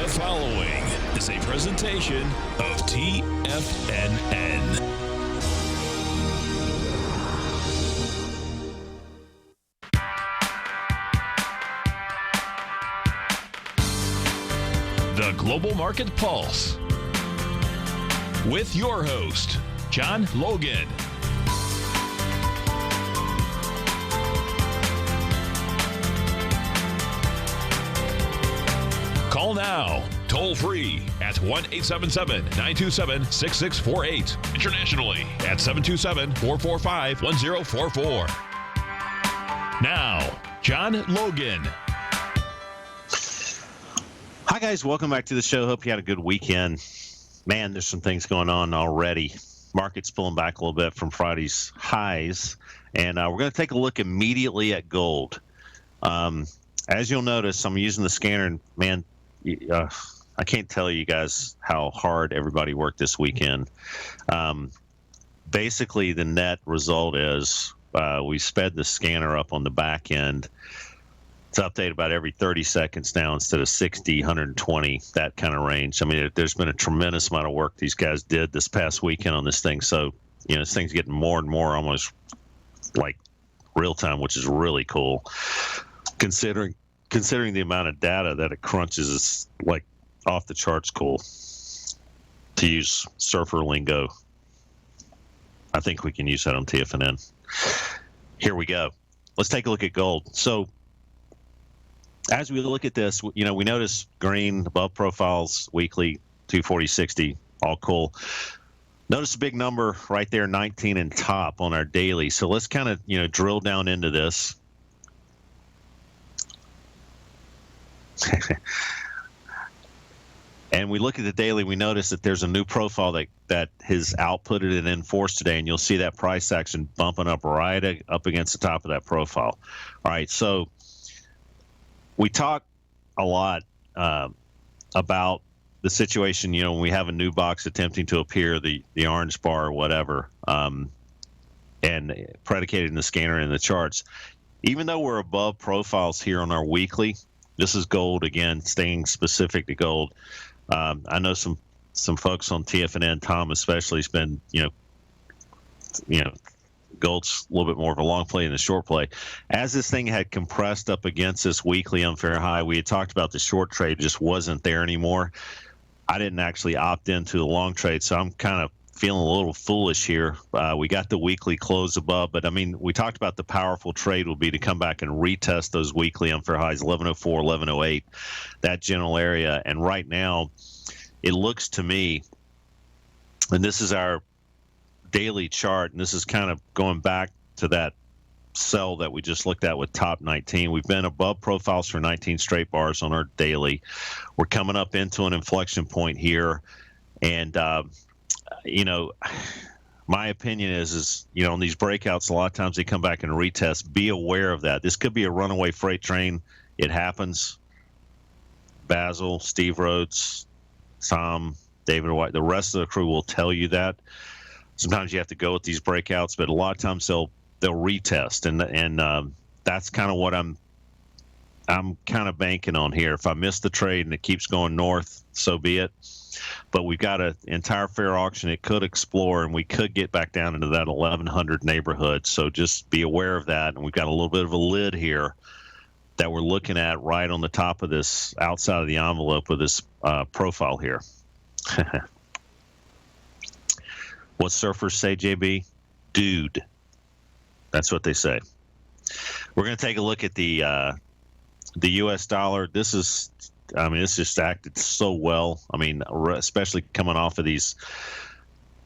following is a presentation of TFNN. The Global Market Pulse with your host, John Logan. Call now, toll free at 1-877-927-6648. Internationally at 727-445-1044. Now, John Logan. Hi, guys. Welcome back to the show. Hope you had a good weekend. Man, there's some things going on already. Market's pulling back a little bit from Friday's highs. And we're going to take a look immediately at gold. As you'll notice, I'm using the scanner. And, man, I can't tell you guys how hard everybody worked this weekend. Basically, the net result is we sped the scanner up on the back end. It's updated about every 30 seconds now instead of 60, 120, that kind of range. I mean, there's been a tremendous amount of work these guys did this past weekend on this thing. So, you know, this thing's getting more and more almost like real time, which is really cool. Considering the amount of data that it crunches, is like off the charts cool. To use surfer lingo, I think we can use that on TFNN. Here we go. Let's take a look at gold. So, as we look at this, you know, we notice green above profiles, weekly, 240.60, all cool. Notice a big number right there, 19 and top on our daily. So let's kind of, you know, drill down into this. And we look at the daily, we notice that there's a new profile that has outputted and enforced today, and you'll see that price action bumping up right up against the top of that profile. All right, so we talk a lot about the situation, you know, when we have a new box attempting to appear, the orange bar or whatever, and predicated in the scanner and in the charts. Even though we're above profiles here on our weekly, this is gold, again, staying specific to gold. I know some folks on TFNN, Tom especially, has been, you know, gold's a little bit more of a long play than a short play. As this thing had compressed up against this weekly unfair high, we had talked about the short trade just wasn't there anymore. I didn't actually opt into the long trade, so I'm kind of feeling a little foolish here. We got the weekly close above, but I mean, we talked about the powerful trade would be to come back and retest those weekly unfair highs, 1104, 1108, that general area. And right now, it looks to me, and this is our daily chart, and this is kind of going back to that sell that we just looked at with top 19. We've been above profiles for 19 straight bars on our daily. We're coming up into an inflection point here, and you know, my opinion is you know, on these breakouts, a lot of times they come back and retest. Be aware of that. This could be a runaway freight train. It happens. Basil, Steve Rhodes, Tom, David White, the rest of the crew will tell you that. Sometimes you have to go with these breakouts, but a lot of times they'll retest, and that's kind of what I'm kind of banking on here. If I miss the trade and it keeps going north, so be it. But we've got an entire fair auction. It could explore, and we could get back down into that 1100 neighborhood. So just be aware of that. And we've got a little bit of a lid here that we're looking at right on the top of this, outside of the envelope of this profile here. What surfers say, JB? Dude. That's what they say. We're going to take a look at the U.S. dollar. This just acted so well. I mean, especially coming off of these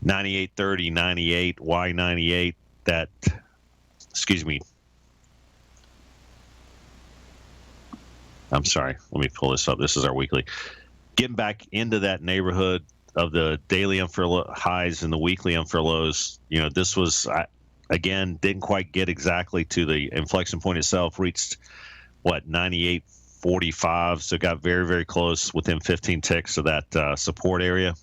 98.30, 98, Y98, that, excuse me. I'm sorry. Let me pull this up. This is our weekly. Getting back into that neighborhood of the daily unfair highs and the weekly unfair lows. You know, this was, again, didn't quite get exactly to the inflection point itself. Reached, 98.45. So got very, very close, within 15 ticks of that support area.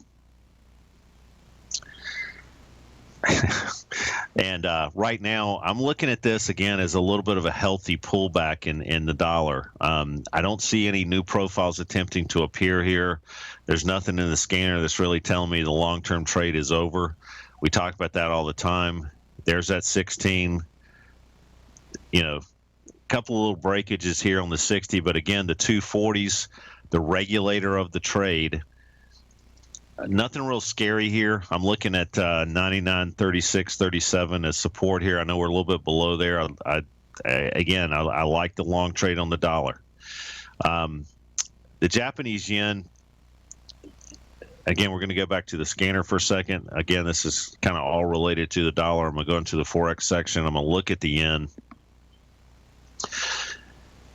And right now, I'm looking at this again as a little bit of a healthy pullback in the dollar. I don't see any new profiles attempting to appear here. There's nothing in the scanner that's really telling me the long-term trade is over. We talk about that all the time. There's that 16, a couple of little breakages here on the 60, but again, the 240s, the regulator of the trade. Nothing real scary here. I'm looking at 99.36.37 as support here. I know we're a little bit below there. I like the long trade on the dollar. The Japanese yen, again, we're going to go back to the scanner for a second. Again, this is kind of all related to the dollar. I'm going to go into the Forex section. I'm going to look at the yen.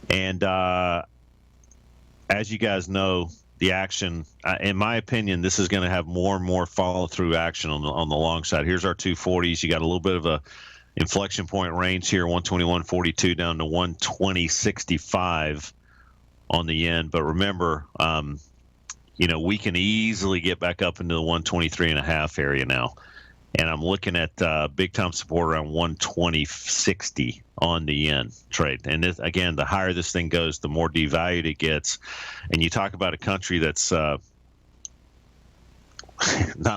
And as you guys know, the action, in my opinion, this is going to have more and more follow-through action on the long side. Here's our 240s. You got a little bit of a inflection point range here, 121.42 down to 120.65 on the yen. But remember, we can easily get back up into the 123.5 area now. And I'm looking at big time support around 120.60 on the yen trade. And this, again, the higher this thing goes, the more devalued it gets. And you talk about a country that's not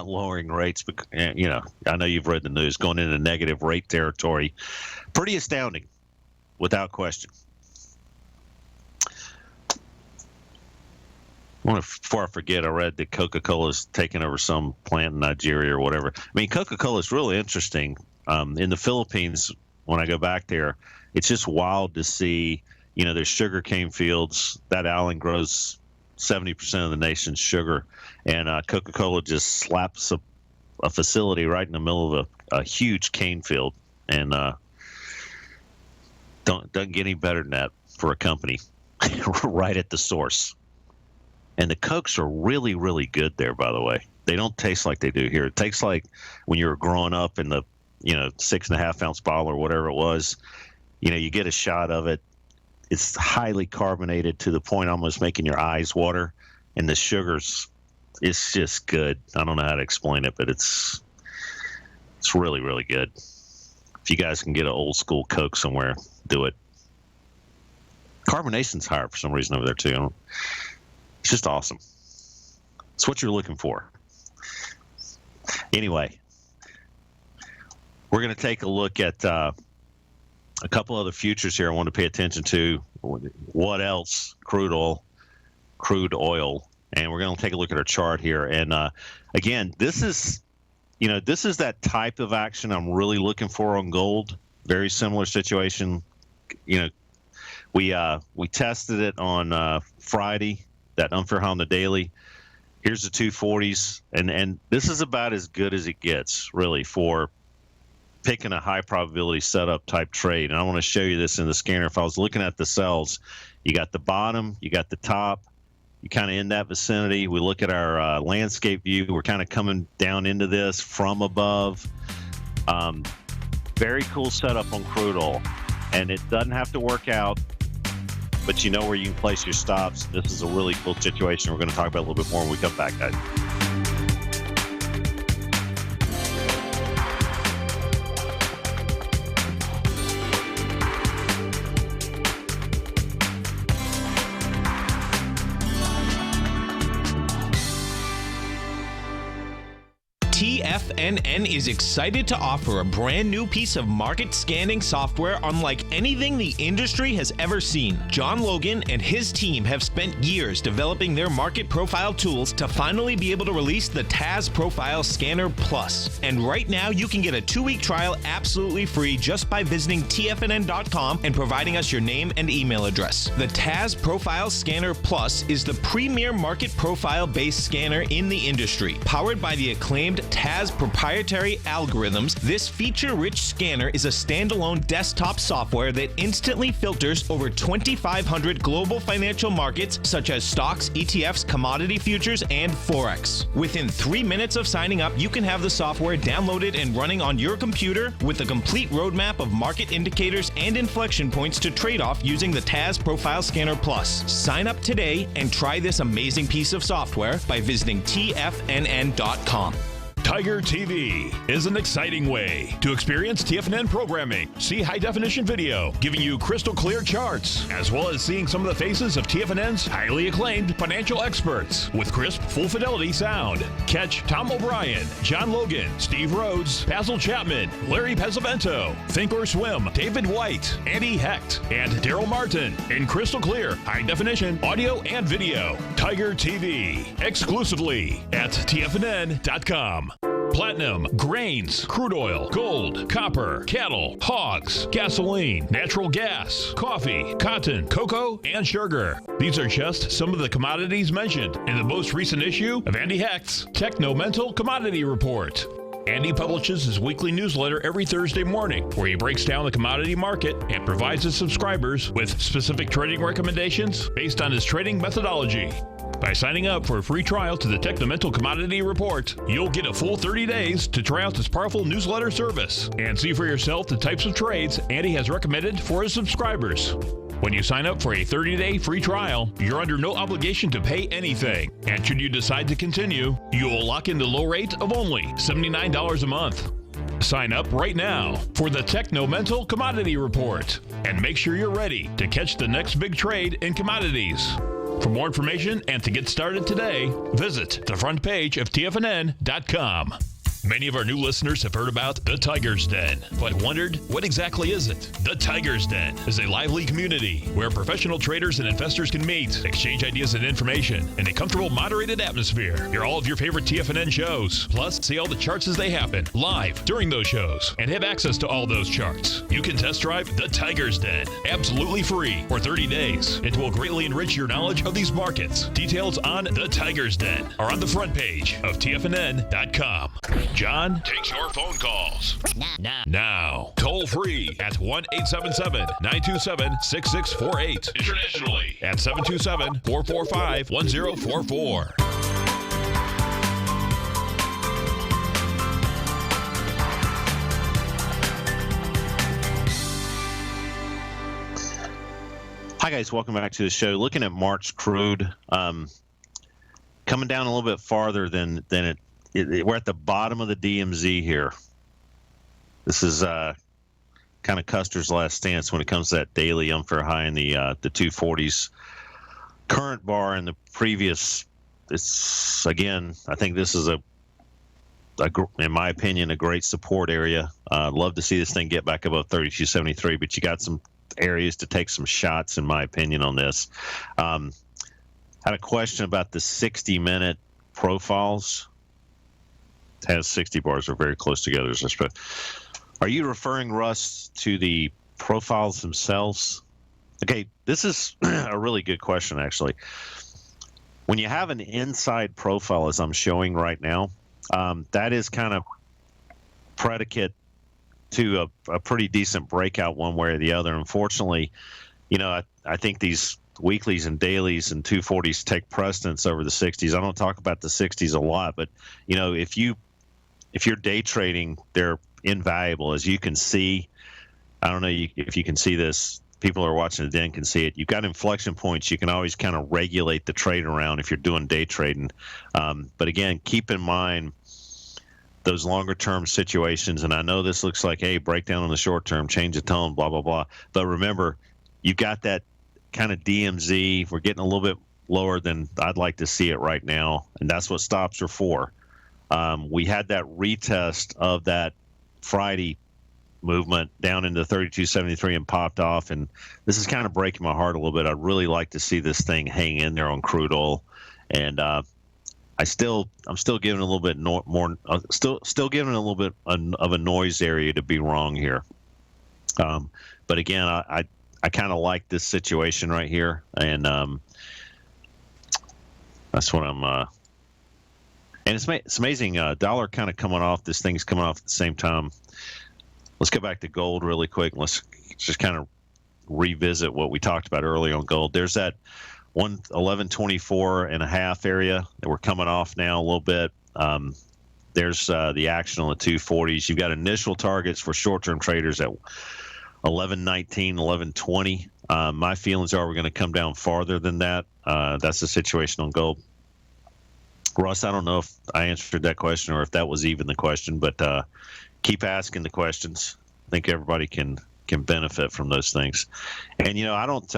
lowering rates, but I know you've read the news, going into negative rate territory. Pretty astounding, without question. Before I forget, I read that Coca-Cola's taking over some plant in Nigeria or whatever. I mean, Coca-Cola is really interesting. In the Philippines, when I go back there, it's just wild to see, there's sugar cane fields. That island grows 70% of the nation's sugar. And Coca-Cola just slaps a facility right in the middle of a huge cane field. And doesn't get any better than that for a company right at the source. And the Cokes are really, really good there, by the way. They don't taste like they do here. It tastes like when you were growing up in the, 6.5 ounce bottle or whatever it was. You get a shot of it. It's highly carbonated to the point almost making your eyes water. And the sugars, it's just good. I don't know how to explain it, but it's really, really good. If you guys can get an old school Coke somewhere, do it. Carbonation's higher for some reason over there, too. It's just awesome. It's what you're looking for. Anyway, we're going to take a look at a couple other futures here I want to pay attention to. What else? Crude oil. And we're going to take a look at our chart here. And again, this is that type of action I'm really looking for on gold. Very similar situation. We tested it on Friday. That unfair high on the daily. Here's the 240s, and this is about as good as it gets, really, for picking a high probability setup type trade. And I want to show you this in the scanner. If I was looking at the cells, you got the bottom, you got the top, you kind of in that vicinity. We look at our landscape view. We're kind of coming down into this from above. Very cool setup on crude oil, and it doesn't have to work out. But you know where you can place your stops. This is a really cool situation. We're going to talk about it a little bit more when we come back, guys. TFNN is excited to offer a brand new piece of market scanning software unlike anything the industry has ever seen. John Logan and his team have spent years developing their market profile tools to finally be able to release the TAS Profile Scanner Plus. And right now you can get a 2-week trial absolutely free just by visiting TFNN.com and providing us your name and email address. The TAS Profile Scanner Plus is the premier market profile based scanner in the industry. Powered by the acclaimed TAS proprietary algorithms, this feature-rich scanner is a standalone desktop software that instantly filters over 2,500 global financial markets such as stocks, ETFs, commodity futures, and Forex. Within 3 minutes of signing up, you can have the software downloaded and running on your computer with a complete roadmap of market indicators and inflection points to trade off using the TAS Profile Scanner Plus. Sign up today and try this amazing piece of software by visiting TFNN.com. Tiger TV is an exciting way to experience TFNN programming. See high-definition video giving you crystal clear charts, as well as seeing some of the faces of TFNN's highly acclaimed financial experts with crisp, full-fidelity sound. Catch Tom O'Brien, John Logan, Steve Rhodes, Basil Chapman, Larry Pesavento, Think or Swim, David White, Andy Hecht, and Daryl Martin in crystal clear, high-definition audio and video. Tiger TV, exclusively at TFNN.com. Platinum, grains, crude oil, gold, copper, cattle, hogs, gasoline, natural gas, coffee, cotton, cocoa, and sugar. These are just some of the commodities mentioned in the most recent issue of Andy Hecht's Techno-Mental Commodity Report. Andy publishes his weekly newsletter every Thursday morning, where he breaks down the commodity market and provides his subscribers with specific trading recommendations based on his trading methodology. By signing up for a free trial to the Techno-Mental Commodity Report, you'll get a full 30 days to try out this powerful newsletter service and see for yourself the types of trades Andy has recommended for his subscribers. When you sign up for a 30-day free trial, you're under no obligation to pay anything. And should you decide to continue, you will lock in the low rate of only $79 a month. Sign up right now for the Techno-Mental Commodity Report and make sure you're ready to catch the next big trade in commodities. For more information and to get started today, visit the front page of TFNN.com. Many of our new listeners have heard about the Tiger's Den, but wondered, what exactly is it? The Tiger's Den is a lively community where professional traders and investors can meet, exchange ideas and information in a comfortable, moderated atmosphere. Hear all of your favorite TFNN shows, plus see all the charts as they happen live during those shows and have access to all those charts. You can test drive the Tiger's Den absolutely free for 30 days. It will greatly enrich your knowledge of these markets. Details on the Tiger's Den are on the front page of TFNN.com. John takes your phone calls now. Toll free at 1-877-927-6648. Internationally at 727-445-1044. Hi guys, welcome back to the show. Looking at March crude, coming down a little bit farther than it. We're at the bottom of the DMZ here. This is kind of Custer's last stance when it comes to that daily unfair high in the 240s. Current bar in the previous, it's again, I think this is in my opinion, a great support area. Love to see this thing get back above 32.73, but you got some areas to take some shots, in my opinion, on this. Had a question about the 60-minute profiles. It has 60 bars are very close together, as I suppose. Are you referring, Russ, to the profiles themselves? Okay, this is a really good question, actually. When you have an inside profile, as I'm showing right now, that is kind of predicate to a pretty decent breakout one way or the other. Unfortunately, I think these weeklies and dailies and 240s take precedence over the 60s. I don't talk about the 60s a lot, but if you're day trading, they're invaluable. As you can see, I don't know if you can see this. People who are watching the den can see it. You've got inflection points. You can always kind of regulate the trade around if you're doing day trading. But again, keep in mind those longer term situations. And I know this looks like, hey, breakdown on the short term, change the tone, blah, blah, blah. But remember, you've got that kind of DMZ. We're getting a little bit lower than I'd like to see it right now. And that's what stops are for. We had that retest of that Friday movement down into 32.73 and popped off, and this is kind of breaking my heart a little bit. I'd really like to see this thing hang in there on crude oil, and I'm still giving a little bit more, still giving a little bit of a noise area to be wrong here. But again, I kind of like this situation right here, and that's what I'm. And it's amazing. Dollar kind of coming off. This thing's coming off at the same time. Let's go back to gold really quick. Let's just kind of revisit what we talked about earlier on gold. There's that 1124.5 area that we're coming off now a little bit. There's the action on the 240s. You've got initial targets for short-term traders at 1119, 1120. My feelings are we're going to come down farther than that. That's the situation on gold. Russ, I don't know if I answered that question or if that was even the question, but keep asking the questions. I think everybody can benefit from those things. And, I don't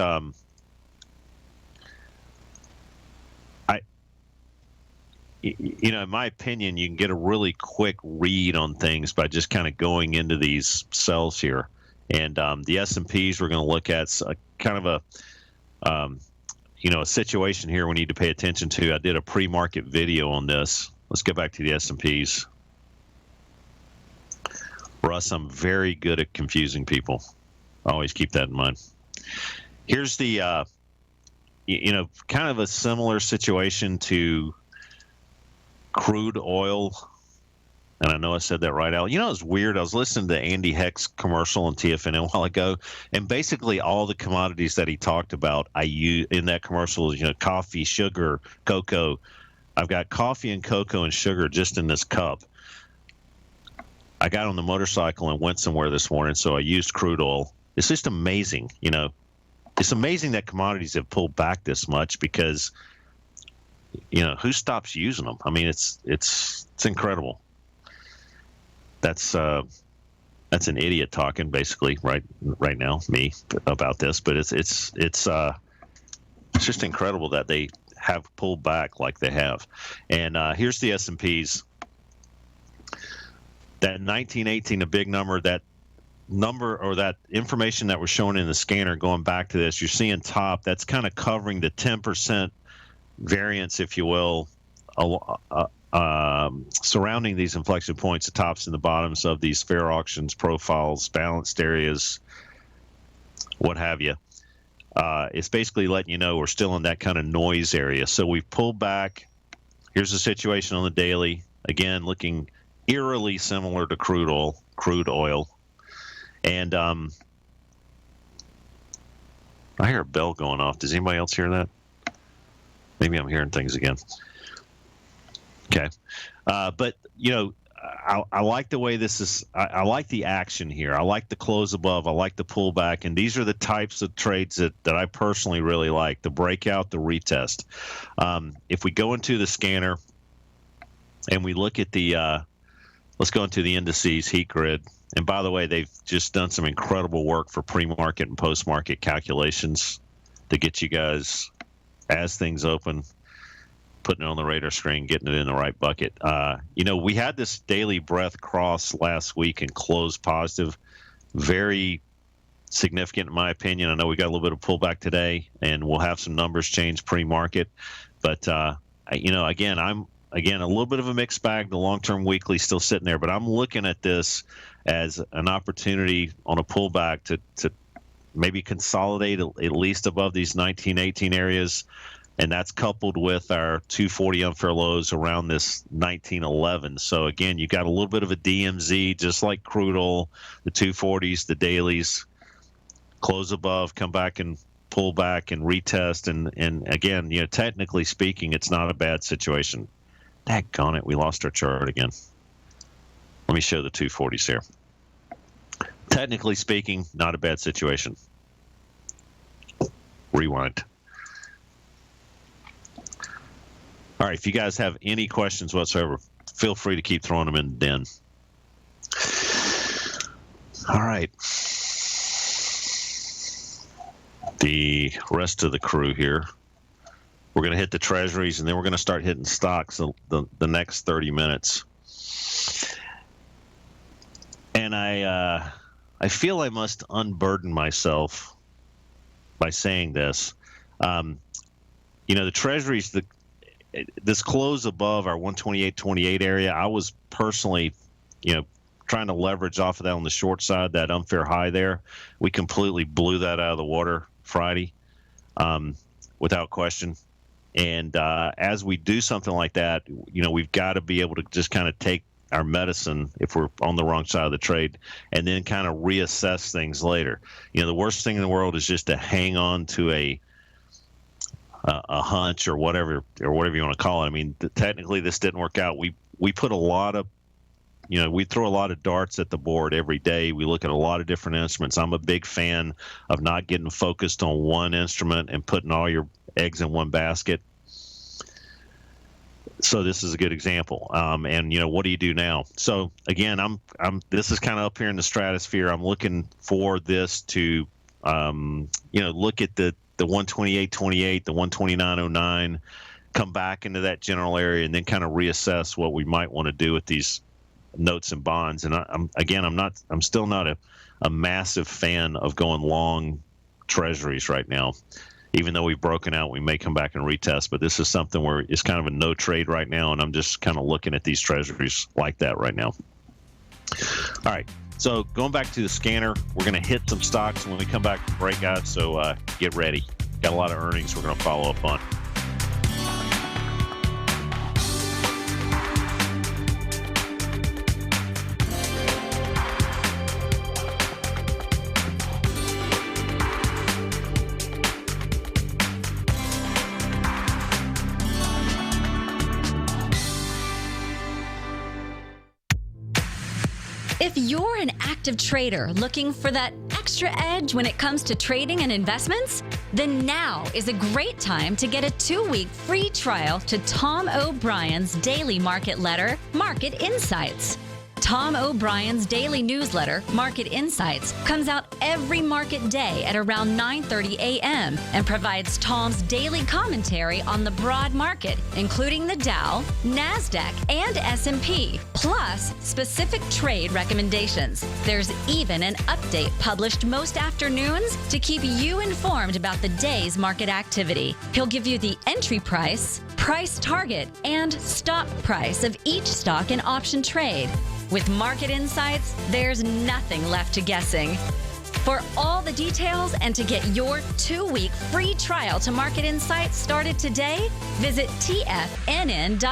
in my opinion, you can get a really quick read on things by just kind of going into these cells here. And the S&Ps we're going to look at kind of a a situation here we need to pay attention to. I did a pre-market video on this. Let's go back to the S&Ps. Russ, I'm very good at confusing people. Always keep that in mind. Here's the, kind of a similar situation to crude oil. And I know I said that right, Al. It's weird. I was listening to Andy Heck's commercial on TFNN a while ago, and basically all the commodities that he talked about, I use in that commercial, coffee, sugar, cocoa. I've got coffee and cocoa and sugar just in this cup. I got on the motorcycle and went somewhere this morning, so I used crude oil. It's just amazing, It's amazing that commodities have pulled back this much because, who stops using them? I mean, it's incredible. That's an idiot talking basically right now, me, about this, but it's just incredible that they have pulled back like they have. And here's the S&Ps. That 1918, a big number, that number or that information that was shown in the scanner, going back to this, you're seeing top, that's kind of covering the 10% variance, if you will, surrounding these inflection points, the tops and the bottoms of these fair auctions, profiles, balanced areas, what have you. It's basically letting you know we're still in that kind of noise area. So we've pulled back. Here's the situation on the daily. Again, looking eerily similar to crude oil. And I hear a bell going off. Does anybody else hear that? Maybe I'm hearing things again. Okay. But, I like the way this is. I like the action here. I like the close above. I like the pullback. And these are the types of trades that I personally really like, the breakout, the retest. If we go into the scanner and we look at the let's go into the indices heat grid. And by the way, they've just done some incredible work for pre-market and post-market calculations to get you guys, as things open, putting it on the radar screen, getting it in the right bucket. We had this daily breadth cross last week and closed positive. Very significant in my opinion. I know we got a little bit of pullback today, and we'll have some numbers change pre-market. But, again, I'm a little bit of a mixed bag. The long-term weekly still sitting there, but I'm looking at this as an opportunity on a pullback to maybe consolidate at least above these 1918 areas. And that's coupled with our 240 unfair lows around this 1911. So again, you got a little bit of a DMZ, just like crude oil, the 240s, the dailies, close above, come back and pull back and retest. And again, technically speaking, it's not a bad situation. Daggone it, we lost our chart again. Let me show the 240s here. Technically speaking, not a bad situation. Rewind. All right, if you guys have any questions whatsoever, feel free to keep throwing them in the den. All right. The rest of the crew here. We're going to hit the treasuries, and then we're going to start hitting stocks the next 30 minutes. And I feel I must unburden myself by saying this. The treasuries, this close above our 128.28 area, I was personally, trying to leverage off of that on the short side, that unfair high there. We completely blew that out of the water Friday, without question. And as we do something like that, we've got to be able to just kind of take our medicine if we're on the wrong side of the trade, and then kind of reassess things later. The worst thing in the world is just to hang on to a hunch or whatever you want to call it. I mean, technically this didn't work out. We put a lot of, we throw a lot of darts at the board every day. We look at a lot of different instruments. I'm a big fan of not getting focused on one instrument and putting all your eggs in one basket. So this is a good example. And what do you do now? So again, this is kind of up here in the stratosphere. I'm looking for this to, look at the 128.28, the 129.09, come back into that general area, and then kind of reassess what we might want to do with these notes and bonds. And I'm still not a massive fan of going long treasuries right now. Even though we've broken out, we may come back and retest, but this is something where it's kind of a no trade right now, and I'm just kind of looking at these treasuries like that right now. All right, so going back to the scanner, we're going to hit some stocks when we come back from breakout, so get ready. Got a lot of earnings we're going to follow up on. If you're an active trader looking for that extra edge when it comes to trading and investments, then now is a great time to get a 2-week free trial to Tom O'Brien's daily market letter, Market Insights. Tom O'Brien's daily newsletter, Market Insights, comes out every market day at around 9:30 a.m. and provides Tom's daily commentary on the broad market, including the Dow, NASDAQ, and S&P, plus specific trade recommendations. There's even an update published most afternoons to keep you informed about the day's market activity. He'll give you the entry price, price target, and stop price of each stock and option trade. With Market Insights, there's nothing left to guessing. For all the details and to get your 2-week free trial to Market Insights started today, visit TFNN.com.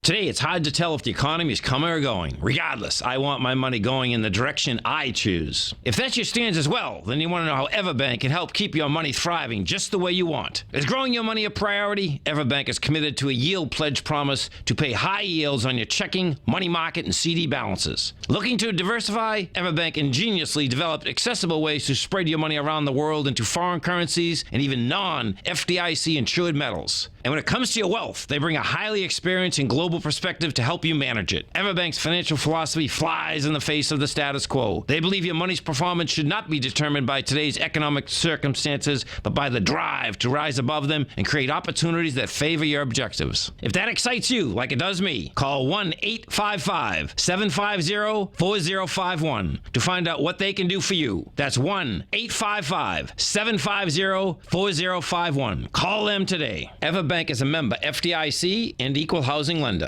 Today, it's hard to tell if the economy is coming or going. Regardless, I want my money going in the direction I choose. If that's your stance as well, then you want to know how Everbank can help keep your money thriving just the way you want. Is growing your money a priority? Everbank is committed to a yield pledge promise to pay high yields on your checking, money market, and CD balances. Looking to diversify? Everbank ingeniously developed accessible ways to spread your money around the world into foreign currencies and even non-FDIC insured metals. And when it comes to your wealth, they bring a highly experienced and global perspective to help you manage it. Everbank's financial philosophy flies in the face of the status quo. They believe your money's performance should not be determined by today's economic circumstances, but by the drive to rise above them and create opportunities that favor your objectives. If that excites you, like it does me, call 1-855-750-4051 to find out what they can do for you. That's 1-855-750-4051. Call them today. Everbank is a member FDIC and equal housing lender.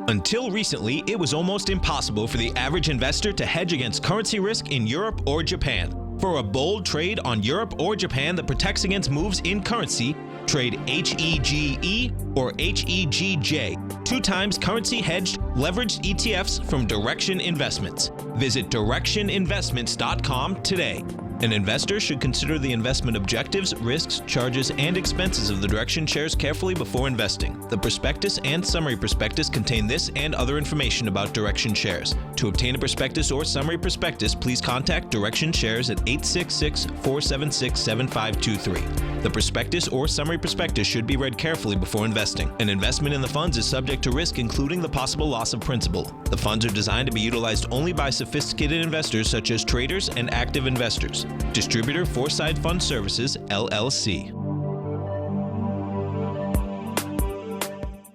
Until recently, it was almost impossible for the average investor to hedge against currency risk in Europe or Japan. For a bold trade on Europe or Japan that protects against moves in currency, trade HEGE or HEGJ, 2 times currency hedged leveraged ETFs from Direction Investments. Visit directioninvestments.com today. An investor should consider the investment objectives, risks, charges, and expenses of the Direction shares carefully before investing. The prospectus and summary prospectus contain this and other information about Direction shares. To obtain a prospectus or summary prospectus, please contact Direction shares at 866-476-7523. The prospectus or summary prospectus should be read carefully before investing. An investment in the funds is subject to risk, including the possible loss of principal. The funds are designed to be utilized only by sophisticated investors such as traders and active investors. Distributor Foreside Fund Services, LLC.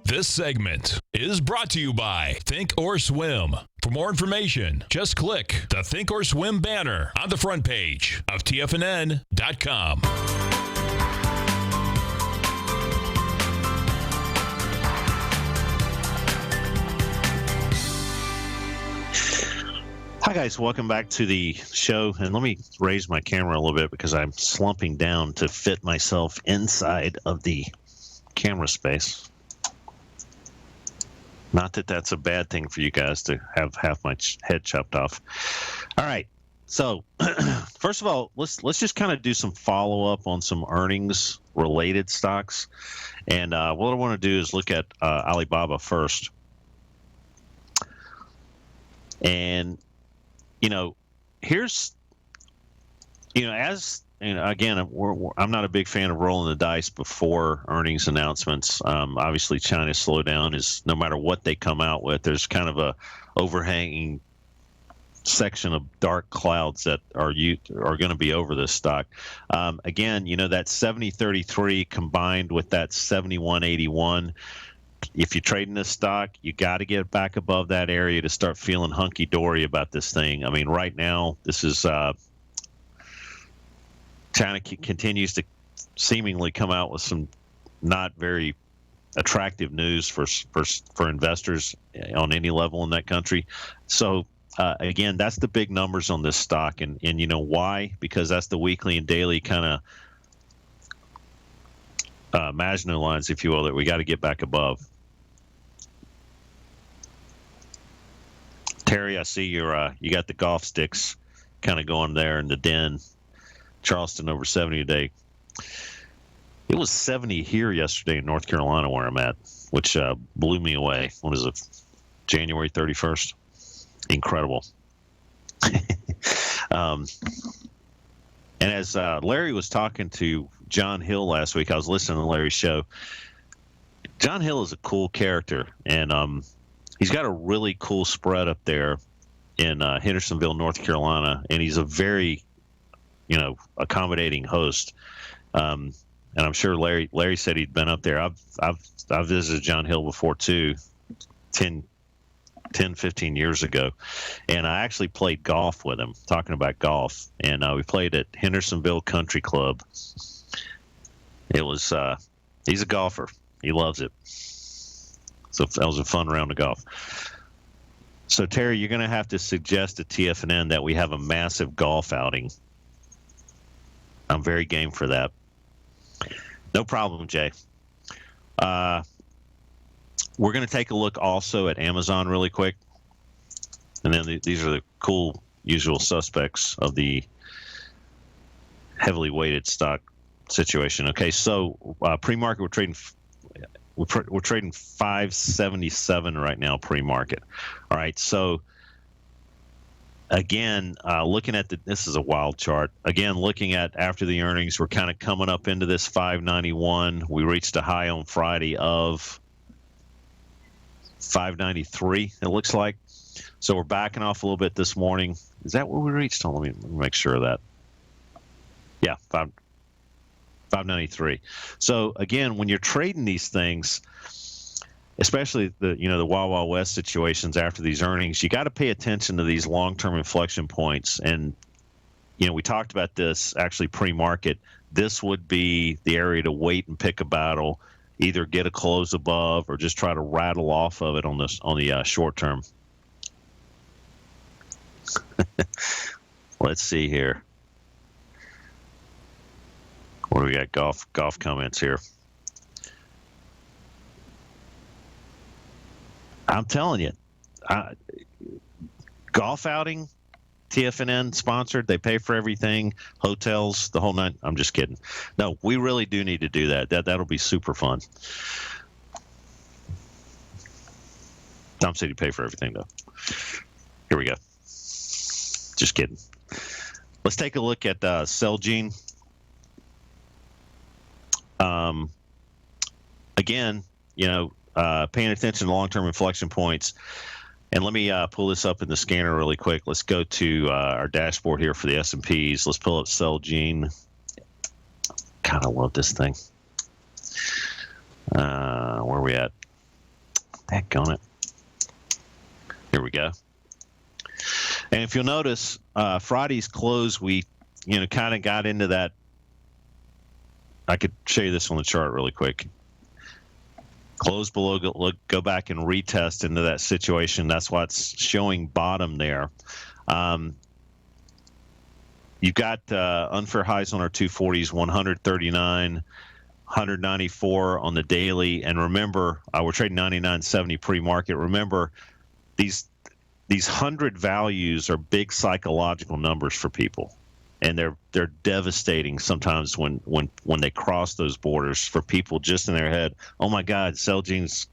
This segment is brought to you by Think or Swim. For more information, just click the Think or Swim banner on the front page of TFNN.com. Hi guys, welcome back to the show, and let me raise my camera a little bit because I'm slumping down to fit myself inside of the camera space. Not that that's a bad thing for you guys to have half my head chopped off. All right, so first of all, let's just kind of do some follow-up on some earnings related stocks, and what I want to do is look at Alibaba first. And here's, as again, I'm not a big fan of rolling the dice before earnings announcements. Obviously, China's slowdown is, no matter what they come out with, there's kind of a overhanging section of dark clouds that are going to be over this stock. Again, that 70.33 combined with that 71.81. If you're trading this stock, you got to get back above that area to start feeling hunky-dory about this thing. I mean, right now, this is China continues to seemingly come out with some not very attractive news for investors on any level in that country. So again, that's the big numbers on this stock, and you know why? Because that's the weekly and daily kind of Maginot lines, if you will, that we got to get back above. Terry, I see you got the golf sticks kind of going there in the den. Charleston over 70 today. It was 70 here yesterday in North Carolina where I'm at, which blew me away. What is it? January 31st? Incredible. And as Larry was talking to John Hill last week, I was listening to Larry's show. John Hill is a cool character, and he's got a really cool spread up there in Hendersonville, North Carolina, and he's a very, accommodating host. And I'm sure Larry said he'd been up there. I've visited John Hill before too, 10, 15 years ago. And I actually played golf with him, talking about golf. And we played at Hendersonville Country Club. It was, he's a golfer. He loves it. So that was a fun round of golf. So Terry, you're going to have to suggest to TFNN that we have a massive golf outing. I'm very game for that. No problem, Jay. We're going to take a look also at Amazon really quick. And then these are the cool usual suspects of the heavily weighted stock situation. Okay, so pre-market, we're trading 577 right now pre-market. All right, so again, looking at this is a wild chart. Again, looking at after the earnings, we're kind of coming up into this 591. We reached a high on Friday of 593, it looks like. So we're backing off a little bit this morning. Is that where we reached? Let me make sure of that. Yeah, 593. So again, when you're trading these things, especially the Wild Wild West situations after these earnings, you got to pay attention to these long-term inflection points. And we talked about this actually pre-market. This would be the area to wait and pick a battle, either get a close above or just try to rattle off of it on the short term. Let's see here. What do we got? Golf comments here. I'm telling you, golf outing, TFNN sponsored. They pay for everything, hotels, the whole nine. I'm just kidding. No, we really do need to do that. That'll be super fun. Tom said he'd pay for everything, though. Here we go. Just kidding. Let's take a look at Celgene. Again, paying attention to long-term inflection points. And let me pull this up in the scanner really quick. Let's go to our dashboard here for the S&Ps. Let's pull up Celgene. God, I love this thing. Where are we at? Daggone it. Here we go. And if you'll notice, Friday's close, we kind of got into that. I could show you this on the chart really quick. Close below, go back and retest into that situation. That's why it's showing bottom there. You've got unfair highs on our 240s, 139, 194 on the daily. And remember, we're trading 99.70 pre-market. Remember, these 100 values are big psychological numbers for people. And they're devastating sometimes when they cross those borders for people just in their head. Oh my God, Celgene's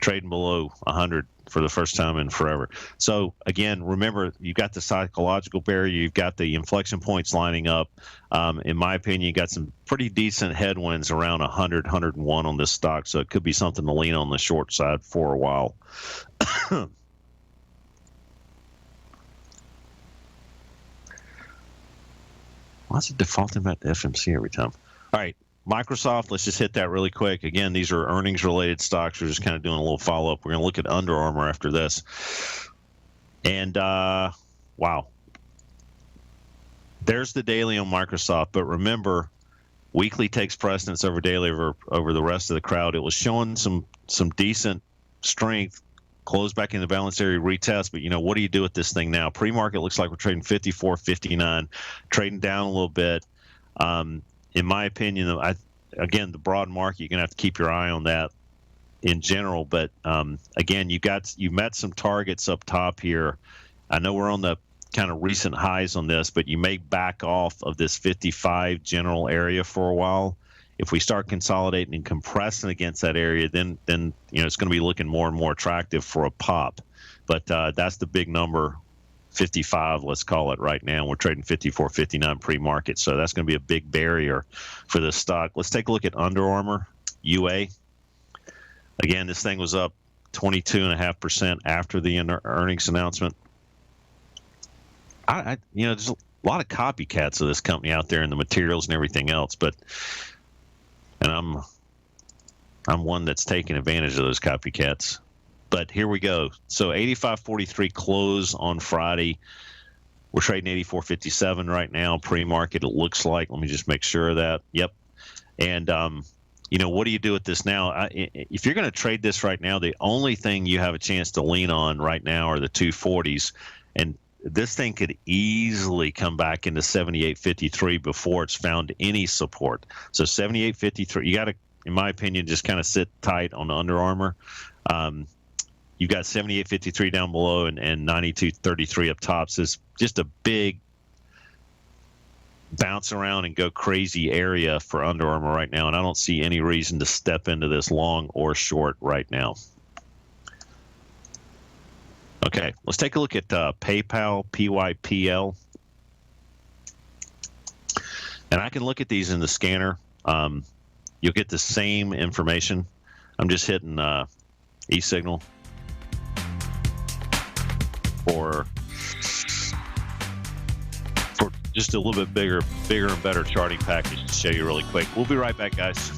trading below 100 for the first time in forever. So again, remember, you've got the psychological barrier, you've got the inflection points lining up. In my opinion, you got some pretty decent headwinds around 100, 101 on this stock, so it could be something to lean on the short side for a while. Why is it defaulting back to FMC every time? All right, Microsoft, let's just hit that really quick. Again, these are earnings-related stocks. We're just kind of doing a little follow-up. We're going to look at Under Armour after this. And, wow. There's the daily on Microsoft. But remember, weekly takes precedence over daily over the rest of the crowd. It was showing some decent strength, closed back in the balance area, retest. But, what do you do with this thing now? Pre-market looks like we're trading 54.59, trading down a little bit. In my opinion, again, the broad market, you're going to have to keep your eye on that in general. But again, you met some targets up top here. I know we're on the kind of recent highs on this, but you may back off of this 55 general area for a while. If we start consolidating and compressing against that area, then it's going to be looking more and more attractive for a pop. But that's the big number. 55, let's call it right now. We're trading 54.59 pre-market, so that's going to be a big barrier for this stock. Let's take a look at Under Armour, UA. Again, this thing was up 22.5% after the earnings announcement. There's a lot of copycats of this company out there in the materials and everything else, and I'm one that's taking advantage of those copycats. But here we go. So 85.43 close on Friday. We're trading 84.57 right now, pre-market, it looks like. Let me just make sure of that. Yep. And, what do you do with this now? If you're going to trade this right now, the only thing you have a chance to lean on right now are the 240s. And this thing could easily come back into 78.53 before it's found any support. So 78.53, you got to, in my opinion, just kind of sit tight on Under Armour. You've got 78.53 down below and 92.33 up top. So it's just a big bounce around and go crazy area for Under Armour right now. And I don't see any reason to step into this long or short right now. Okay, let's take a look at PayPal, PYPL. And I can look at these in the scanner. You'll get the same information. I'm just hitting e-signal for just a little bit bigger and better charting package to show you really quick. We'll be right back, guys.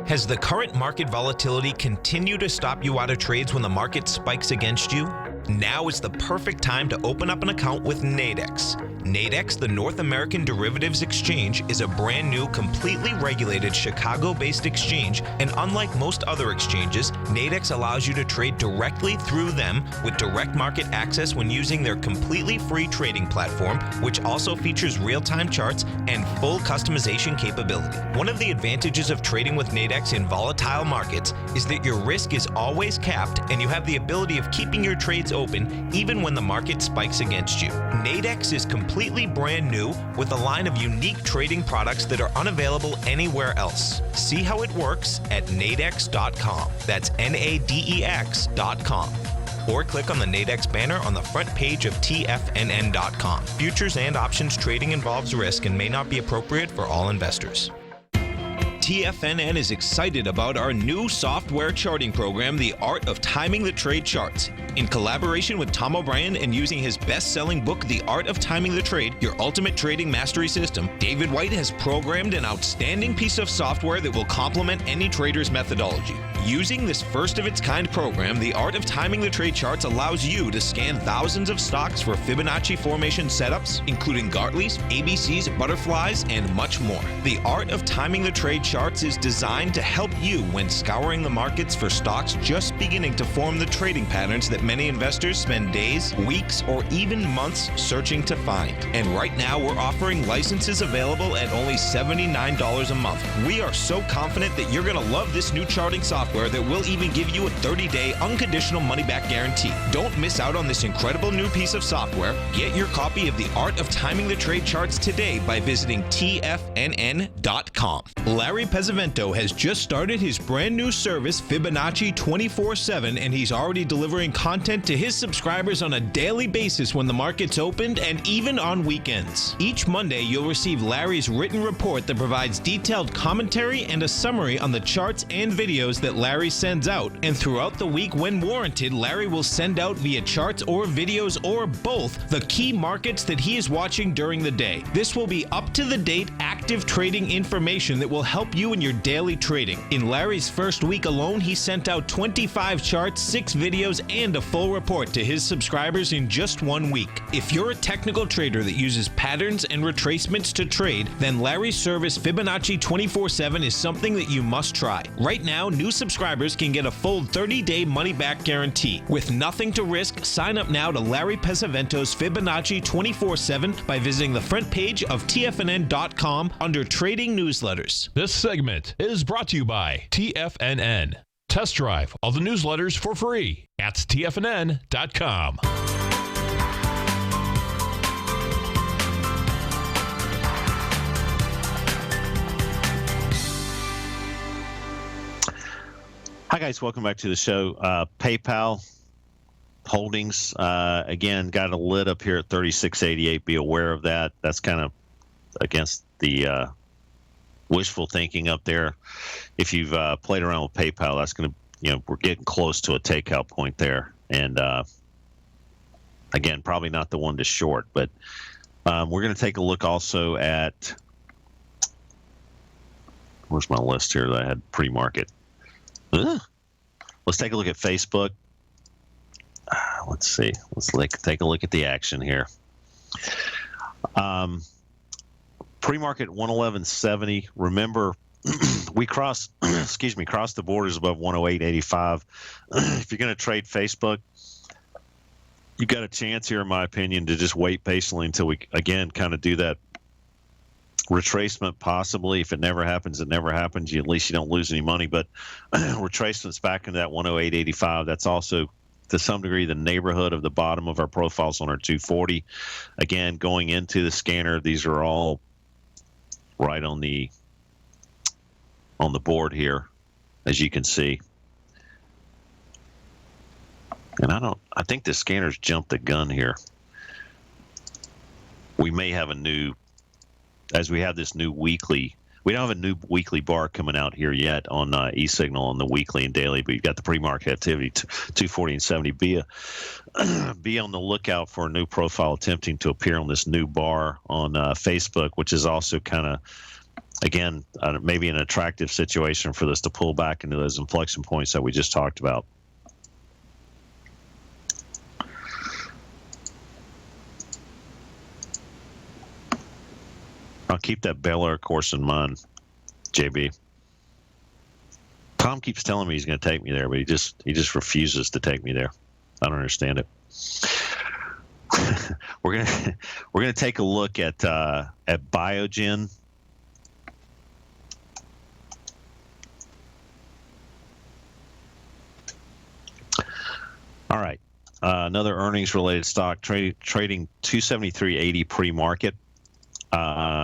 Has the current market volatility continued to stop you out of trades when the market spikes against you? Now is the perfect time to open up an account with Nadex. Nadex, the North American Derivatives Exchange, is a brand new, completely regulated Chicago-based exchange, and unlike most other exchanges, Nadex allows you to trade directly through them with direct market access when using their completely free trading platform, which also features real-time charts and full customization capability. One of the advantages of trading with Nadex in volatile markets is that your risk is always capped and you have the ability of keeping your trades open even when the market spikes against you. Nadex is completely brand new with a line of unique trading products that are unavailable anywhere else. See how it works at nadex.com. That's NADEX.com. Or click on the Nadex banner on the front page of TFNN.com. Futures and options trading involves risk and may not be appropriate for all investors. TFNN is excited about our new software charting program, The Art of Timing the Trade Charts. In collaboration with Tom O'Brien and using his best-selling book, The Art of Timing the Trade, Your Ultimate Trading Mastery System, David White has programmed an outstanding piece of software that will complement any trader's methodology. Using this first-of-its-kind program, the Art of Timing the Trade Charts allows you to scan thousands of stocks for Fibonacci formation setups, including Gartleys, ABCs, butterflies, and much more. The Art of Timing the Trade Charts is designed to help you when scouring the markets for stocks just beginning to form the trading patterns that many investors spend days, weeks, or even months searching to find. And right now, we're offering licenses available at only $79 a month. We are so confident that you're going to love this new charting software that will even give you a 30-day unconditional money-back guarantee. Don't miss out on this incredible new piece of software. Get your copy of The Art of Timing the Trade Charts today by visiting TFNN.com. Larry Pesavento has just started his brand new service, Fibonacci 24/7, and he's already delivering content to his subscribers on a daily basis when the market's opened and even on weekends. Each Monday, you'll receive Larry's written report that provides detailed commentary and a summary on the charts and videos that Larry sends out. And throughout the week, when warranted, Larry will send out via charts or videos or both the key markets that he is watching during the day. This will be up-to-the-date, active trading information that will help you in your daily trading. In Larry's first week alone, he sent out 25 charts, 6 videos, and a full report to his subscribers in just 1 week. If you're a technical trader that uses patterns and retracements to trade, then Larry's service Fibonacci 24/7 is something that you must try. Right now, new subscribers can get a full 30-day money-back guarantee. With nothing to risk, sign up now to Larry Pesavento's Fibonacci 24/7 by visiting the front page of TFNN.com under Trading Newsletters. This segment is brought to you by TFNN. Test drive all the newsletters for free at TFNN.com. Hi, guys. Welcome back to the show. PayPal holdings, again, got a lid up here at 36.88. Be aware of that. That's kind of against the wishful thinking up there. If you've played around with PayPal, that's going to, we're getting close to a takeout point there. And, again, probably not the one to short. But we're going to take a look also at, where's my list here that I had pre-market? Let's take a look at Facebook. Let's see. Take a look at the action here. Pre-market 111.70. Remember, we crossed the borders above 108.85. If you're going to trade Facebook, you got a chance here, in my opinion, to just wait patiently until we again kind of do that retracement. Possibly, if it never happens, it never happens. At least you don't lose any money. But retracements back into that 108.85. That's also to some degree the neighborhood of the bottom of our profiles on our 240. Again, going into the scanner, these are all right on the board here, as you can see. And I think the scanner's jumped the gun here. We may have a new, as we have this new weekly, we don't have a new weekly bar coming out here yet on eSignal on the weekly and daily, but you've got the pre-market activity 240 and 70. Be on the lookout for a new profile attempting to appear on this new bar on Facebook, which is also kind of, again, maybe an attractive situation for this to pull back into those inflection points that we just talked about. I'll keep that Bel Air course in mind, JB. Tom keeps telling me he's going to take me there, but he just refuses to take me there. I don't understand it. We're gonna take a look at Biogen. All right, another earnings-related stock trading 273.80 pre-market.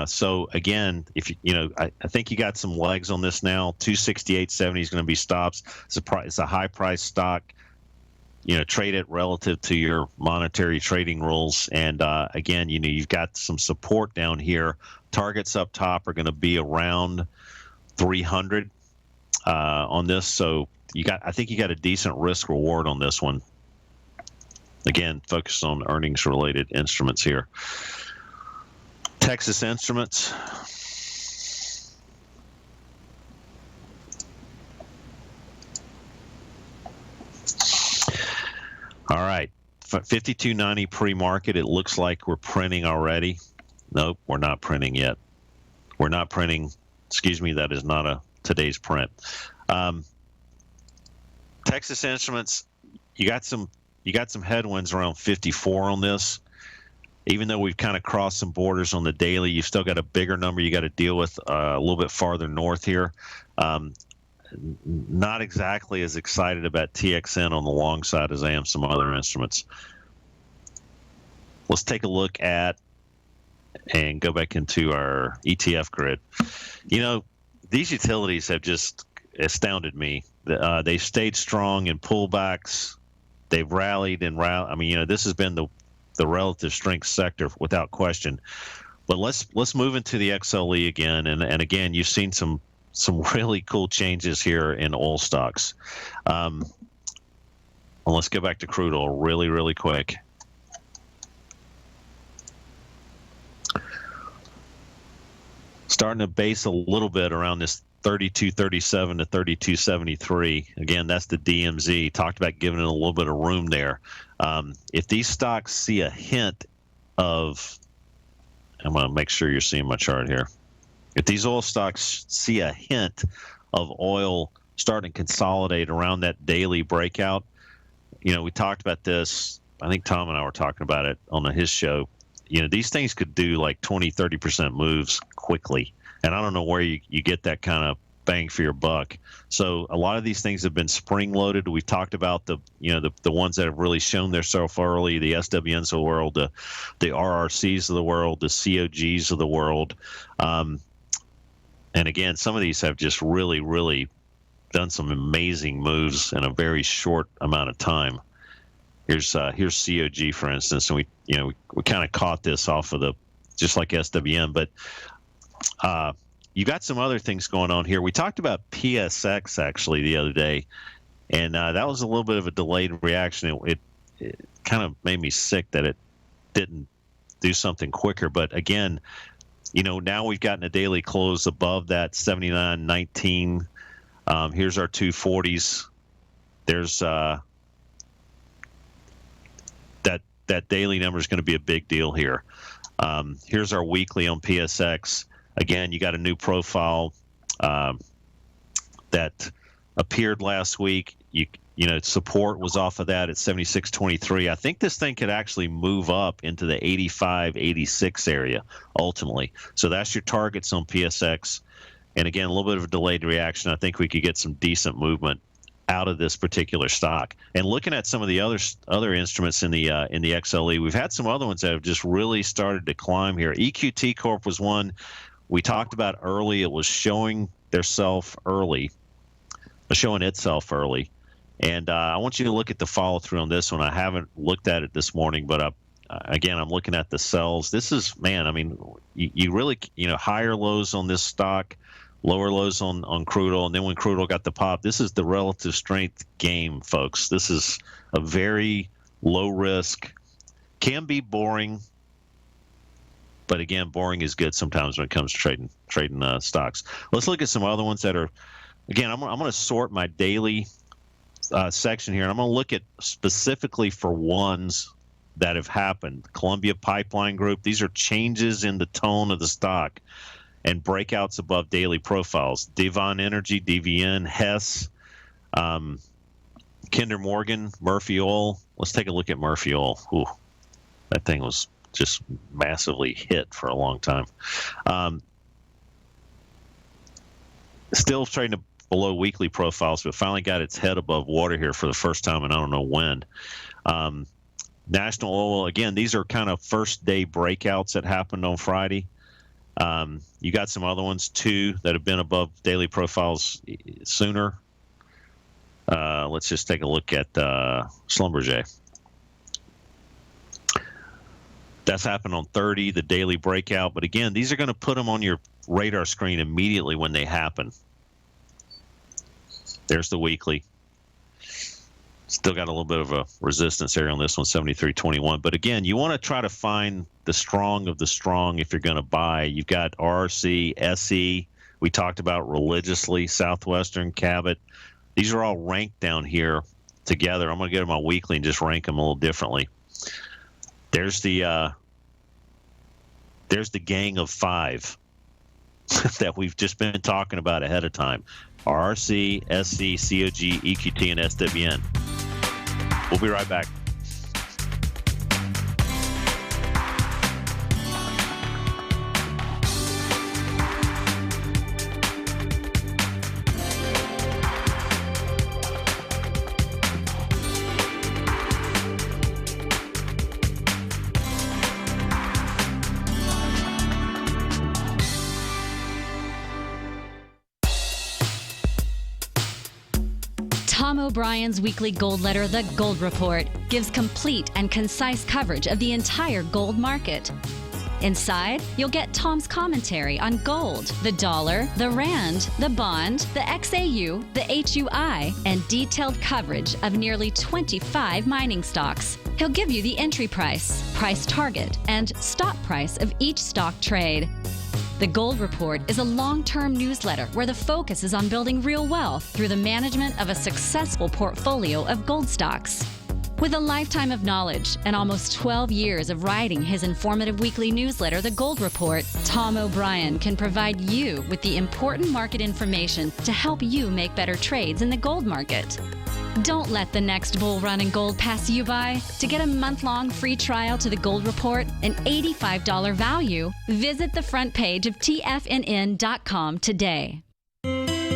So again, if I think you got some legs on this now. 268.70 is going to be stops. It's a high price stock. Trade it relative to your monetary trading rules. And again, you've got some support down here. Targets up top are going to be around 300 on this. So I think you got a decent risk reward on this one. Again, focus on earnings related instruments here. Texas Instruments. All right, 52.90 pre-market. It looks like we're printing already. Nope, we're not printing yet. We're not printing. Excuse me, that is not today's print. Texas Instruments, you got some headwinds around 54 on this. Even though we've kind of crossed some borders on the daily, you've still got a bigger number you got to deal with a little bit farther north here. Not exactly as excited about TXN on the long side as I am some other instruments. Let's take a look at and go back into our ETF grid. You know, these utilities have just astounded me. They've stayed strong in pullbacks. They've rallied and I mean, you know, this has been the relative strength sector without question. But let's move into the XLE again. And again, you've seen some really cool changes here in oil stocks. Well, let's go back to crude oil really quick. Starting to base a little bit around this 32.37 to 32.73. Again, that's the DMZ. Talked about giving it a little bit of room there. If these stocks see a hint of, I'm going to make sure you're seeing my chart here. If these oil stocks see a hint of oil starting to consolidate around that daily breakout, you know, we talked about this. I think Tom and I were talking about it on his show. You know, these things could do like 20, 30% moves quickly. And I don't know where you get that kind of bang for your buck. So a lot of these things have been spring loaded. We've talked about the ones that have really shown themselves early, the SWNs of the world, the RRCs of the world, the COGs of the world. And again, some of these have just really done some amazing moves in a very short amount of time. Here's COG, for instance, and we kind of caught this off of just like SWN, but you got some other things going on here. We talked about PSX actually the other day, and that was a little bit of a delayed reaction. It kind of made me sick that it didn't do something quicker. But again, you know, now we've gotten a daily close above that 79.19. Here's our 240s. There's that daily number is going to be a big deal here. Here's our weekly on PSX. Again, you got a new profile that appeared last week. You know, support was off of that at 76.23. I think this thing could actually move up into the 85, 86 area ultimately. So that's your targets on PSX. And again, a little bit of a delayed reaction. I think we could get some decent movement out of this particular stock. And looking at some of the other instruments in the XLE, we've had some other ones that have just really started to climb here. EQT Corp was one we talked about early. It was showing itself early. And I want you to look at the follow through on this one. I haven't looked at it this morning, but again, I'm looking at the sells. This is, man, I mean, you really, you know, higher lows on this stock, lower lows on crude oil, and then when crude oil got the pop, this is the relative strength game, folks. This is a very low risk, can be boring, but again, boring is good sometimes when it comes to trading stocks. Let's look at some other ones that are, again, I'm going to sort my daily section here, and I'm going to look at specifically for ones that have happened. Columbia Pipeline Group, these are changes in the tone of the stock and breakouts above daily profiles. Devon Energy, DVN, Hess, Kinder Morgan, Murphy Oil. Let's take a look at Murphy Oil. Ooh, that thing was just massively hit for a long time. Still trading below weekly profiles, but finally got its head above water here for the first time, and I don't know when. National Oil, again, these are kind of first day breakouts that happened on Friday. You got some other ones too that have been above daily profiles sooner. Let's just take a look at Schlumberger. That's happened on 30, the daily breakout. But again, these are going to put them on your radar screen immediately when they happen. There's the weekly. Still got a little bit of a resistance area on this one, 73.21. But again, you want to try to find the strong of the strong if you're going to buy. You've got RRC, SE. We talked about religiously, Southwestern, Cabot. These are all ranked down here together. I'm going to go to my weekly and just rank them a little differently. There's the gang of 5 that we've just been talking about ahead of time: RRC, SC, COG, EQT, and SWN. We'll be right back. Tom O'Brien's weekly gold letter, The Gold Report, gives complete and concise coverage of the entire gold market. Inside, you'll get Tom's commentary on gold, the dollar, the rand, the bond, the XAU, the HUI, and detailed coverage of nearly 25 mining stocks. He'll give you the entry price, price target, and stop price of each stock trade. The Gold Report is a long-term newsletter where the focus is on building real wealth through the management of a successful portfolio of gold stocks. With a lifetime of knowledge and almost 12 years of writing his informative weekly newsletter, The Gold Report, Tom O'Brien can provide you with the important market information to help you make better trades in the gold market. Don't let the next bull run in gold pass you by. To get a month-long free trial to The Gold Report, an $85 value, visit the front page of TFNN.com today.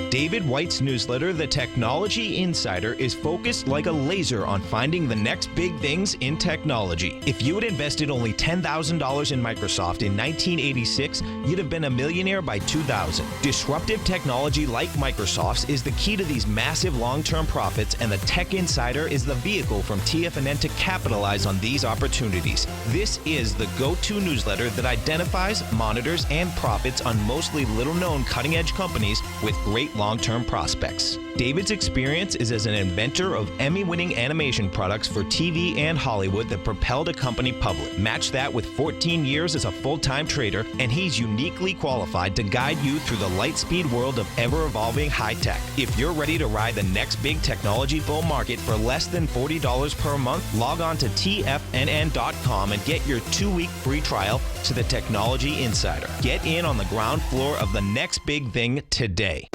David White's newsletter, The Technology Insider, is focused like a laser on finding the next big things in technology. If you had invested only $10,000 in Microsoft in 1986, you'd have been a millionaire by 2000. Disruptive technology like Microsoft's is the key to these massive long-term profits, and the Tech Insider is the vehicle from TFNN to capitalize on these opportunities. This is the go-to newsletter that identifies, monitors, and profits on mostly little-known cutting-edge companies with great long-term prospects. David's experience is as an inventor of Emmy-winning animation products for TV and Hollywood that propelled a company public. Match that with 14 years as a full-time trader, and he's uniquely qualified to guide you through the light-speed world of ever-evolving high-tech. If you're ready to ride the next big technology bull market for less than $40 per month, log on to TFNN.com and get your 2-week free trial to the Technology Insider. Get in on the ground floor of the next big thing today.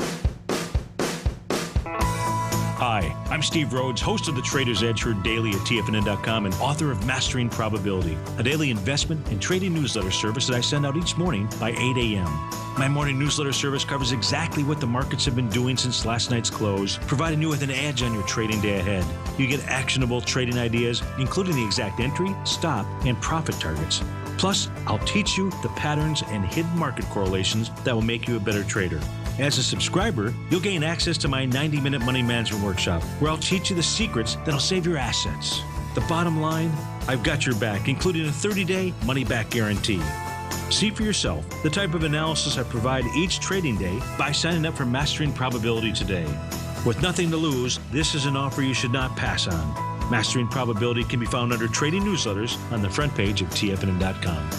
Hi, I'm Steve Rhodes, host of the Trader's Edge Heard Daily at TFNN.com and author of Mastering Probability, a daily investment and trading newsletter service that I send out each morning by 8 a.m. My morning newsletter service covers exactly what the markets have been doing since last night's close, providing you with an edge on your trading day ahead. You get actionable trading ideas, including the exact entry, stop, and profit targets. Plus, I'll teach you the patterns and hidden market correlations that will make you a better trader. As a subscriber, you'll gain access to my 90-minute money management workshop, where I'll teach you the secrets that'll save your assets. The bottom line, I've got your back, including a 30-day money-back guarantee. See for yourself the type of analysis I provide each trading day by signing up for Mastering Probability today. With nothing to lose, this is an offer you should not pass on. Mastering Probability can be found under Trading Newsletters on the front page of TFNN.com.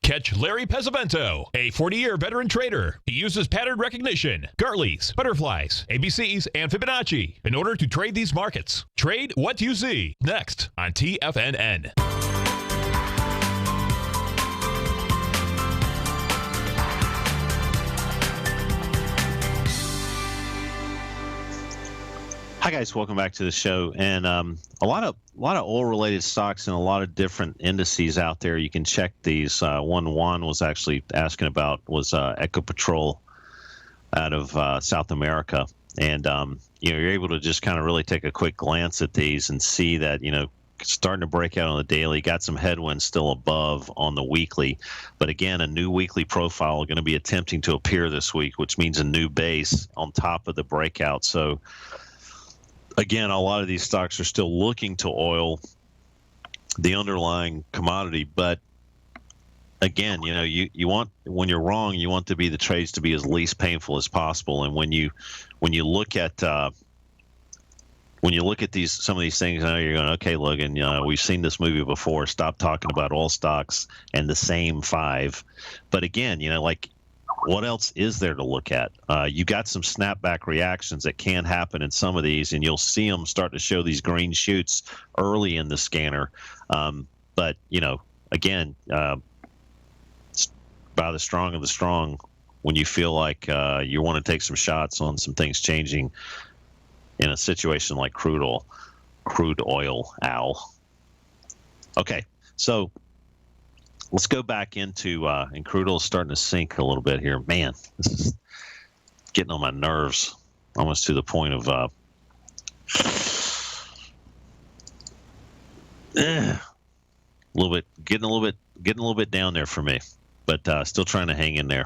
Catch Larry Pesavento, a 40-year veteran trader. He uses pattern recognition, Gartley's, butterflies, ABCs, and Fibonacci in order to trade these markets. Trade what you see. Next on TFNN. Hi guys, welcome back to the show. And a lot of oil-related stocks and a lot of different indices out there. You can check these. One Juan was actually asking about was Ecopetrol out of South America, and you're able to just kind of really take a quick glance at these and see that starting to break out on the daily. Got some headwinds still above on the weekly, but again, a new weekly profile going to be attempting to appear this week, which means a new base on top of the breakout. So again, a lot of these stocks are still looking to oil, the underlying commodity. But again, you want, when you're wrong, you want the trades to be as least painful as possible. And when you look at some of these things, I know you're going, okay, Logan, we've seen this movie before. Stop talking about oil stocks and the same 5. But again, like what else is there to look at? You got some snapback reactions that can happen in some of these, and you'll see them start to show these green shoots early in the scanner. But, again, by the strong of the strong, when you feel like you want to take some shots on some things changing in a situation like crude oil, Okay, so let's go back into, and crude oil is starting to sink a little bit here. Man, this is getting on my nerves, almost to the point of getting a little bit down there for me, but still trying to hang in there.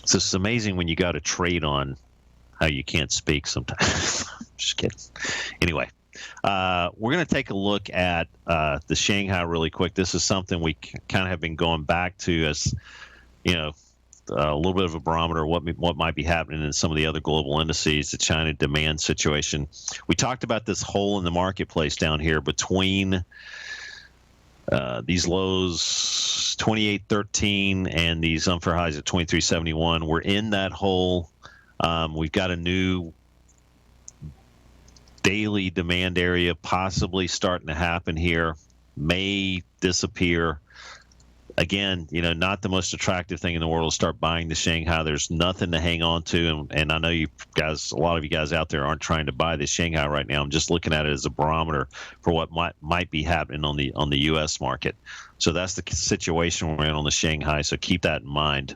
So it's amazing when you got to trade on how you can't speak sometimes. Just kidding. Anyway, we're going to take a look at the Shanghai really quick. This is something we kind of have been going back to as, a little bit of a barometer of what might be happening in some of the other global indices, the China demand situation. We talked about this hole in the marketplace down here between these lows 28.13 and these unfair highs at 23.71. We're in that hole. We've got a new daily demand area possibly starting to happen here, may disappear. Again, not the most attractive thing in the world to start buying the Shanghai. There's nothing to hang on to. And I know you guys, a lot of you guys out there aren't trying to buy the Shanghai right now. I'm just looking at it as a barometer for what might be happening on the U.S. market. So that's the situation we're in on the Shanghai. So keep that in mind.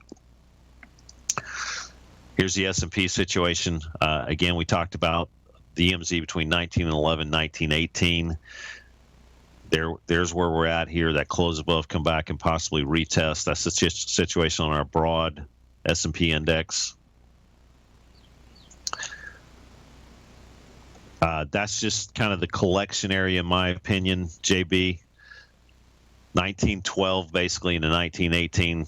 Here's the S&P situation. Again, we talked about the EMZ between 1911, 1918. There's where we're at here. That close above, come back and possibly retest. That's the situation on our broad S&P index. That's just kind of the collection area, in my opinion, JB. 1912 basically into 1918.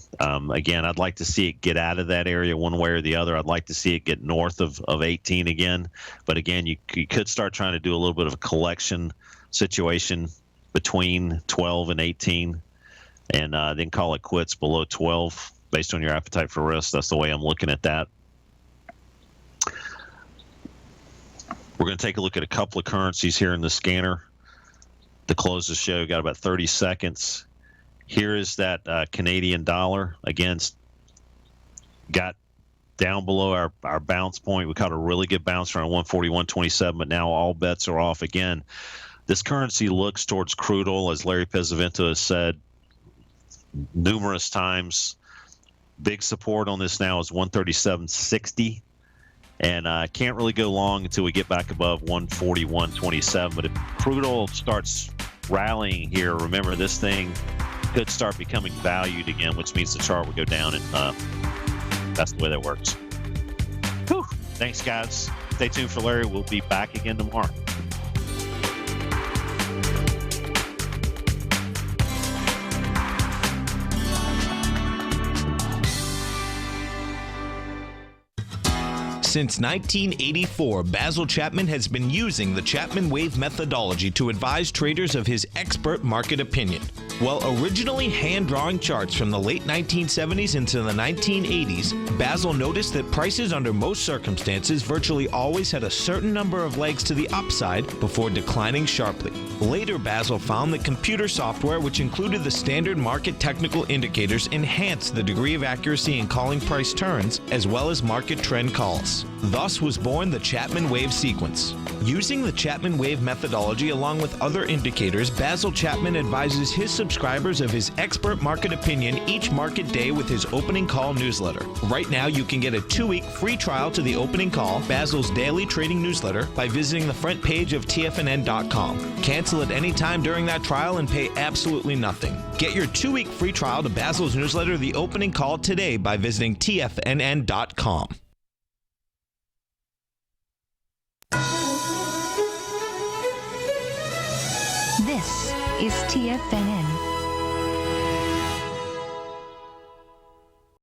Again, I'd like to see it get out of that area one way or the other. I'd like to see it get north of 18 again. But again, you could start trying to do a little bit of a collection situation between 12 and 18, and then call it quits below 12 based on your appetite for risk. That's the way I'm looking at that. We're going to take a look at a couple of currencies here in the scanner. To close the show, got about 30 seconds. Here is that Canadian dollar. Again, got down below our bounce point. We caught a really good bounce around 141.27, but now all bets are off again. This currency looks towards crude oil, as Larry Pesavento has said numerous times. Big support on this now is 137.60. And can't really go long until we get back above 141.27. But if crude oil starts rallying here, remember this thing could start becoming valued again, which means the chart would go down. And that's the way that works. Whew. Thanks, guys. Stay tuned for Larry. We'll be back again tomorrow. Since 1984, Basil Chapman has been using the Chapman Wave methodology to advise traders of his expert market opinion. While originally hand-drawing charts from the late 1970s into the 1980s, Basil noticed that prices under most circumstances virtually always had a certain number of legs to the upside before declining sharply. Later, Basil found that computer software, which included the standard market technical indicators, enhanced the degree of accuracy in calling price turns as well as market trend calls. Thus was born the Chapman Wave sequence. Using the Chapman Wave methodology along with other indicators, Basil Chapman advises his subscribers of his expert market opinion each market day with his opening call newsletter. Right now, you can get a 2-week free trial to the opening call, Basil's daily trading newsletter, by visiting the front page of TFNN.com. Cancel at any time during that trial and pay absolutely nothing. Get your 2-week free trial to Basil's newsletter, The Opening Call, today by visiting TFNN.com. This is TFNN.